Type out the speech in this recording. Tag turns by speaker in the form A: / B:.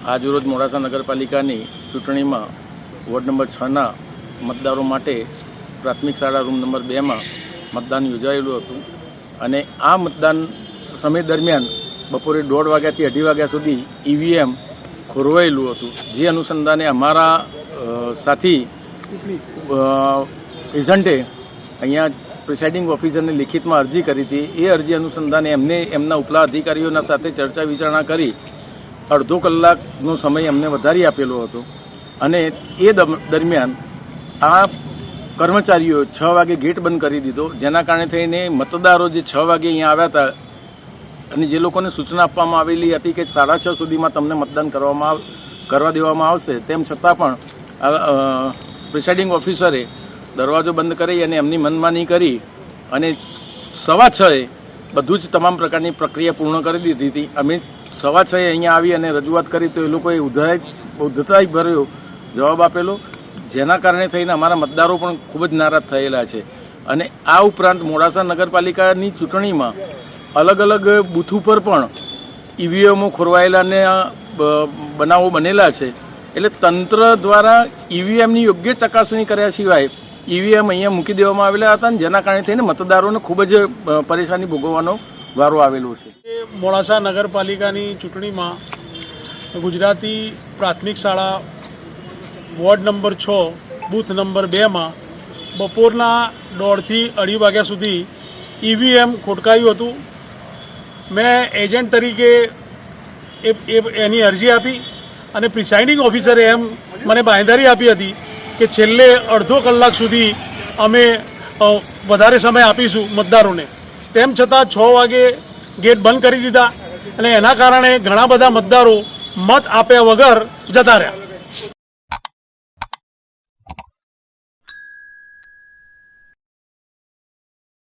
A: આજરોજ મોડાસા નગરપાલિકાની ચૂંટણીમાં વોર્ડ નંબર 6ના મતદારો માટે પ્રાથમિક શાળા રૂમ નંબર 2માં મતદાન યોજાયેલું હતું અને આ મતદાન સમય દરમિયાન બપોરે 1:30 વાગ્યાથી 2:30 વાગ્યા સુધી ઈવીએમ ખોરવાયેલું હતું, જે અનુસંધાને અમારા સાથી એજન્ટે અહીંયા પ્રિસાઇડિંગ ઓફિસરને લિખિતમાં અરજી કરી હતી। એ અરજી અનુસંધાને એમના ઉપલા અધિકારીઓના સાથે ચર્ચા વિચારણા કરી અડધો કલાકનો સમય અમને વધારી આપેલો હતો અને એ દરમિયાન આ કર્મચારીઓ 6 વાગે ગેટ બંધ કરી દીધો, જેના કારણે થઈને મતદારો જે 6 વાગે અહીંયા આવ્યા હતા અને જે લોકોને સૂચના આપવામાં આવેલી હતી કે 6:30 સુધીમાં તમને મતદાન કરવા દેવામાં આવશે, તેમ છતાં પણ પ્રિસાઇડિંગ ઓફિસરે દરવાજો બંધ કરી અને એમની મનમાની કરી અને 6:15 બધું જ તમામ પ્રકારની પ્રક્રિયા પૂર્ણ કરી દીધી હતી। અમે 6:15 અહીંયા આવી અને રજૂઆત કરી તો એ લોકોએ ઉદ્ધતાઈભર્યો જવાબ આપેલો, જેના કારણે થઈને અમારા મતદારો પણ ખૂબ જ નારાજ થયેલા છે। અને આ ઉપરાંત મોડાસા નગરપાલિકાની ચૂંટણીમાં અલગ અલગ બૂથ ઉપર પણ ઈવીએમો ખોરવાયેલાને બનાવો બનેલા છે, એટલે તંત્ર દ્વારા ઈવીએમની યોગ્ય ચકાસણી કર્યા સિવાય ઈવીએમ અહીંયા મૂકી દેવામાં આવેલા હતા, જેના કારણે થઈને મતદારોને ખૂબ જ પરેશાની ભોગવવાનો વારો આવેલો છે।
B: મોડાસા નગરપાલિકાની ચૂંટણીમાં ગુજરાતી પ્રાથમિક શાળા વોર્ડ નંબર 6 બૂથ નંબર 2માં બપોરના 1:30 થી 2:30 વાગ્યા સુધી ઈવીએમ ખોટકાયું હતું। મેં એજન્ટ તરીકે એની અરજી આપી અને પ્રિસાઇડિંગ ઓફિસરે એમ મને બાંહેધરી આપી હતી કે છેલ્લે અડધો કલાક સુધી અમે વધારે સમય આપીશું મતદારોને, તેમ છતાં 6 વાગે ગેટ બંધ કરી દીધા અને એના કારણે ઘણા બધા મતદારો મત આપ્યા વગર જતા રહ્યા।